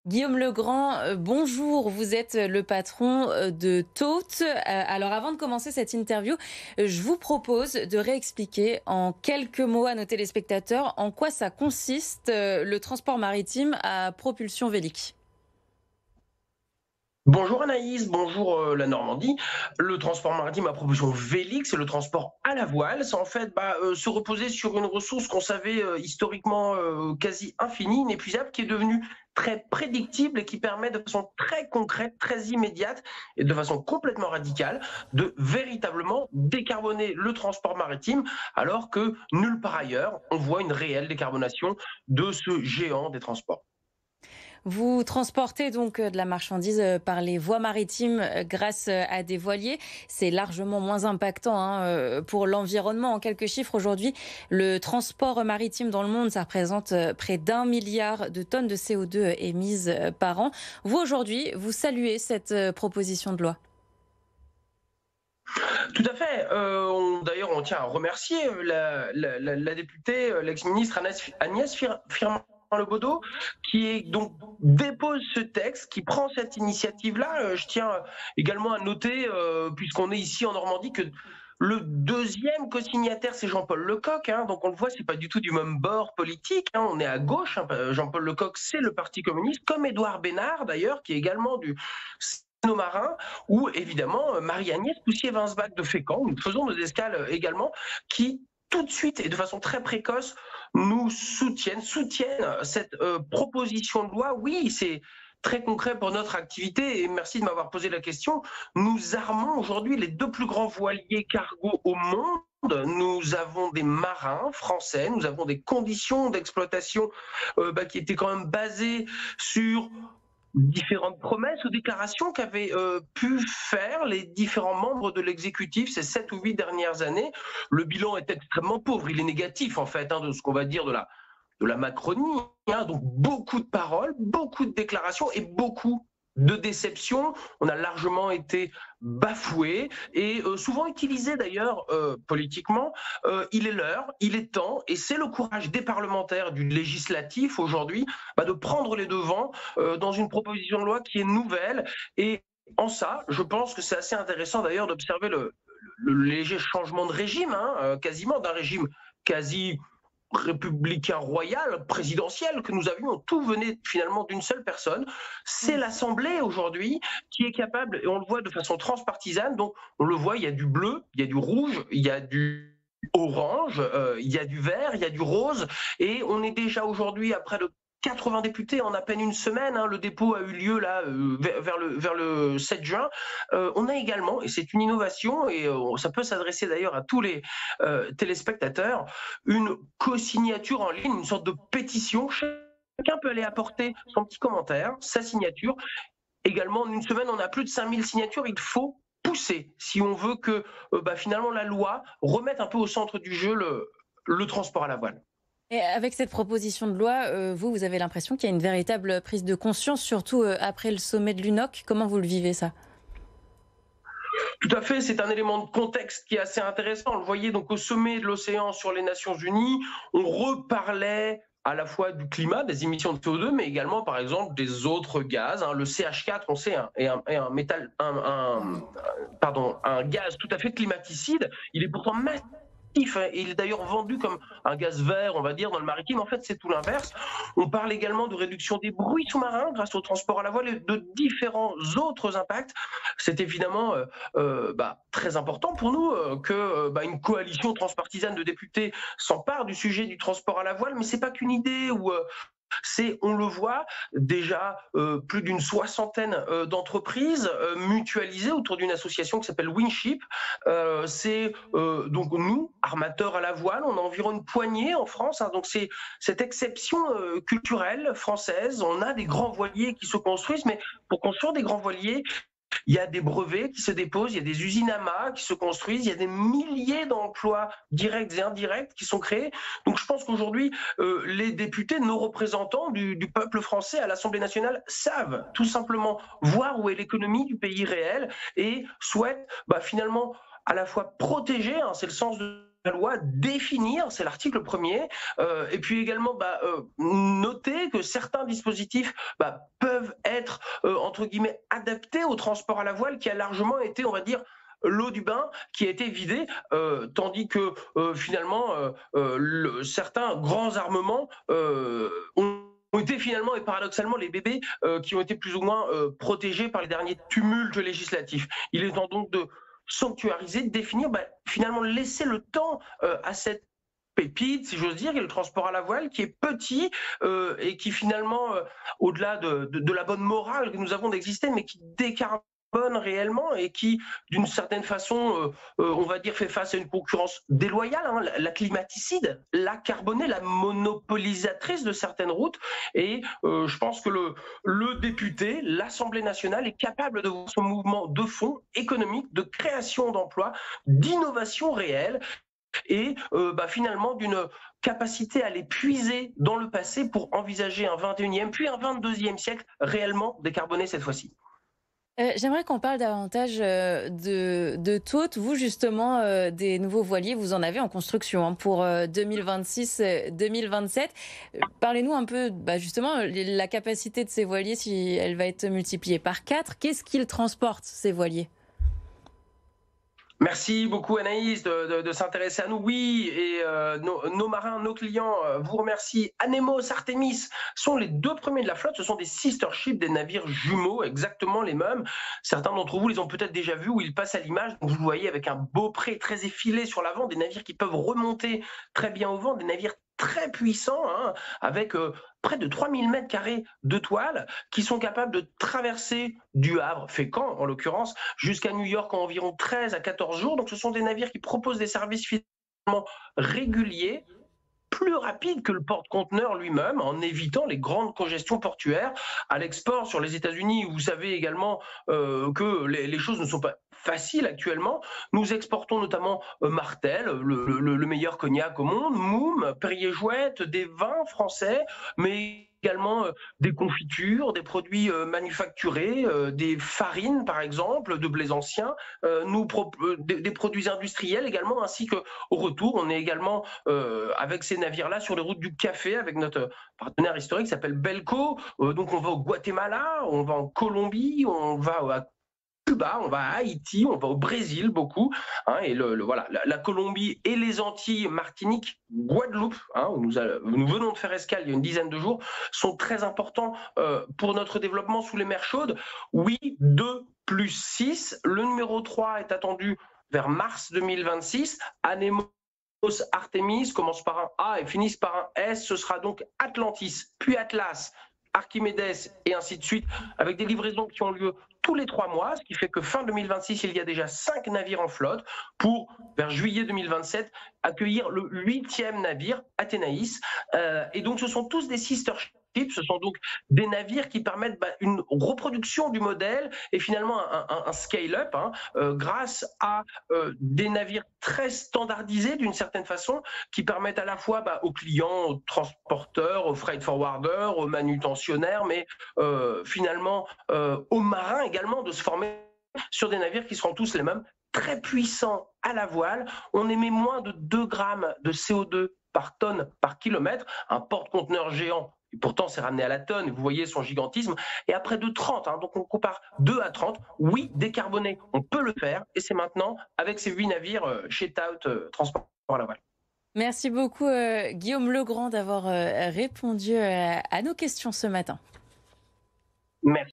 Guillaume Legrand, bonjour, vous êtes le patron de Tote. Alors avant de commencer cette interview, je vous propose de réexpliquer en quelques mots à nos téléspectateurs en quoi ça consiste le transport maritime à propulsion vélique. Bonjour Anaïs, bonjour la Normandie. Le transport maritime à propulsion vélique, c'est le transport à la voile. C'est en fait se reposer sur une ressource qu'on savait historiquement quasi infinie, inépuisable, qui est devenue très prédictible et qui permet de façon très concrète, très immédiate et de façon complètement radicale de véritablement décarboner le transport maritime, alors que nulle part ailleurs on voit une réelle décarbonation de ce géant des transports. Vous transportez donc de la marchandise par les voies maritimes grâce à des voiliers. C'est largement moins impactant pour l'environnement. En quelques chiffres, aujourd'hui, le transport maritime dans le monde, ça représente près d'1 milliard de tonnes de CO2 émises par an. Vous, aujourd'hui, vous saluez cette proposition de loi. Tout à fait. D'ailleurs, on tient à remercier la députée, l'ex-ministre Agnès Firmin-Lebaudot, qui est donc dépose ce texte, qui prend cette initiative-là. Je tiens également à noter, puisqu'on est ici en Normandie, que le deuxième co-signataire, c'est Jean-Paul Lecoq. Donc on le voit, c'est pas du tout du même bord politique. On est à gauche. Jean-Paul Lecoq, c'est le Parti communiste, comme Édouard Bénard d'ailleurs, qui est également du nos marins, ou évidemment Marie-Agnès Poussier-Winsbach de Fécamp. Nous faisons nos escales également, qui tout de suite et de façon très précoce nous soutiennent cette proposition de loi. Oui, c'est très concret pour notre activité et merci de m'avoir posé la question. Nous armons aujourd'hui les deux plus grands voiliers cargo au monde. Nous avons des marins français, nous avons des conditions d'exploitation qui étaient quand même basées sur différentes promesses ou déclarations qu'avaient pu faire les différents membres de l'exécutif ces 7 ou 8 dernières années. Le bilan est extrêmement pauvre, il est négatif en fait, de ce qu'on va dire de la Macronie. Donc beaucoup de paroles, beaucoup de déclarations et beaucoup de déceptions. On a largement été bafoué et souvent utilisé d'ailleurs politiquement. Il est l'heure, il est temps, et c'est le courage des parlementaires, du législatif aujourd'hui, de prendre les devants dans une proposition de loi qui est nouvelle. Et en ça, je pense que c'est assez intéressant d'ailleurs d'observer le léger changement de régime, quasiment d'un régime quasi républicain royal, présidentiel que nous avions, tout venait finalement d'une seule personne. C'est l'Assemblée aujourd'hui qui est capable, et on le voit de façon transpartisane, donc on le voit, il y a du bleu, il y a du rouge, il y a du orange, il y a du vert, il y a du rose, et on est déjà aujourd'hui à près de 80 députés en à peine une semaine. Le dépôt a eu lieu là vers le 7 juin. On a également, et c'est une innovation, et ça peut s'adresser d'ailleurs à tous les téléspectateurs, une co-signature en ligne, une sorte de pétition. Chacun peut aller apporter son petit commentaire, sa signature. Également, en une semaine, on a plus de 5000 signatures. Il faut pousser si on veut que finalement la loi remette un peu au centre du jeu le transport à la voile. Et avec cette proposition de loi, vous avez l'impression qu'il y a une véritable prise de conscience, surtout après le sommet de l'UNOC. Comment vous le vivez, ça? Tout à fait, c'est un élément de contexte qui est assez intéressant. On le voyait donc au sommet de l'océan sur les Nations Unies, on reparlait à la fois du climat, des émissions de CO2, mais également, par exemple, des autres gaz. Le CH4, on sait, est un métal, un gaz tout à fait climaticide. Il est pourtant massif. Il est d'ailleurs vendu comme un gaz vert, on va dire, dans le maritime. En fait, c'est tout l'inverse. On parle également de réduction des bruits sous-marins grâce au transport à la voile et de différents autres impacts. C'est évidemment très important pour nous qu'une coalition transpartisane de députés s'empare du sujet du transport à la voile, mais c'est pas qu'une idée ou on le voit déjà, plus d'une soixantaine d'entreprises mutualisées autour d'une association qui s'appelle Winship. C'est donc nous, armateurs à la voile, on a environ une poignée en France. Donc c'est cette exception culturelle française. On a des grands voiliers qui se construisent, mais pour construire des grands voiliers, il y a des brevets qui se déposent, il y a des usines à mâts qui se construisent, il y a des milliers d'emplois directs et indirects qui sont créés. Donc je pense qu'aujourd'hui, les députés, nos représentants du peuple français à l'Assemblée nationale savent tout simplement voir où est l'économie du pays réel et souhaitent finalement à la fois protéger, c'est le sens de la loi définir, c'est l'article 1er, et puis également noter que certains dispositifs peuvent être, entre guillemets, adaptés au transport à la voile qui a largement été, on va dire, l'eau du bain qui a été vidée, tandis que finalement certains grands armements ont été finalement et paradoxalement les bébés qui ont été plus ou moins protégés par les derniers tumultes législatifs. Il est temps donc de sanctuariser, de définir, finalement laisser le temps à cette pépite, si j'ose dire, et le transport à la voile qui est petit et qui finalement, au-delà de la bonne morale que nous avons d'exister, mais qui décarbone réellement et qui, d'une certaine façon, on va dire, fait face à une concurrence déloyale, hein, la climaticide, la carbonée, la monopolisatrice de certaines routes. Et je pense que le député, l'Assemblée nationale est capable de voir ce mouvement de fond économique, de création d'emplois, d'innovation réelle et finalement d'une capacité à les puiser dans le passé pour envisager un 21e puis un 22e siècle réellement décarboné cette fois-ci. J'aimerais qu'on parle davantage de Tôtes. Vous, justement, des nouveaux voiliers, vous en avez en construction pour 2026-2027. Parlez-nous un peu, justement, la capacité de ces voiliers, si elle va être multipliée par 4. Qu'est-ce qu'ils transportent, ces voiliers ? Merci beaucoup Anaïs de s'intéresser à nous. Oui, et nos marins, nos clients vous remercient. Anemos, Artemis sont les 2 premiers de la flotte. Ce sont des sister ships, des navires jumeaux, exactement les mêmes. Certains d'entre vous les ont peut-être déjà vus où ils passent à l'image. Vous le voyez avec un beau pré très effilé sur l'avant, des navires qui peuvent remonter très bien au vent, des navires très puissants, hein, avec près de 3000 mètres carrés de toile, qui sont capables de traverser du Havre, Fécamp en l'occurrence, jusqu'à New York en environ 13 à 14 jours. Donc ce sont des navires qui proposent des services finalement réguliers, plus rapide que le porte-conteneur lui-même, en évitant les grandes congestions portuaires. À l'export sur les États-Unis, vous savez également que les choses ne sont pas faciles actuellement. Nous exportons notamment Martel, le meilleur cognac au monde, Moum, Perrier-Jouët, des vins français, mais également des confitures, des produits manufacturés, des farines par exemple, de blés anciens, des produits industriels également, ainsi qu'au retour, on est également avec ces navires-là sur les routes du café avec notre partenaire historique qui s'appelle Belco. Donc on va au Guatemala, on va en Colombie, on va à Cuba, on va à Haïti, on va au Brésil beaucoup, hein, et voilà, la Colombie et les Antilles, Martinique, Guadeloupe, hein, où nous venons de faire escale il y a une dizaine de jours, sont très importants pour notre développement sous les mers chaudes. Oui, 2 plus 6, le numéro 3 est attendu vers mars 2026, Anemos, Artemis commencent par un A et finissent par un S, ce sera donc Atlantis, puis Atlas, Archimedes et ainsi de suite, avec des livraisons qui ont lieu tous les 3 mois, ce qui fait que fin 2026, il y a déjà 5 navires en flotte pour, vers juillet 2027, accueillir le 8e navire, Athénaïs. Et donc, ce sont tous des sister ships, ce sont donc des navires qui permettent une reproduction du modèle et finalement un scale-up grâce à des navires très standardisés d'une certaine façon qui permettent à la fois aux clients, aux transporteurs, aux freight forwarders, aux manutentionnaires, mais finalement aux marins également de se former sur des navires qui seront tous les mêmes, très puissants à la voile. On émet moins de 2 grammes de CO2 par tonne par kilomètre, un porte-conteneur géant. Et pourtant, c'est ramené à la tonne, vous voyez son gigantisme, et à près de 30, donc on compare 2 à 30, oui, décarboné, on peut le faire, et c'est maintenant avec ces 8 navires chez Tout Transport à la voile. Merci beaucoup Guillaume Legrand d'avoir répondu à nos questions ce matin. Merci.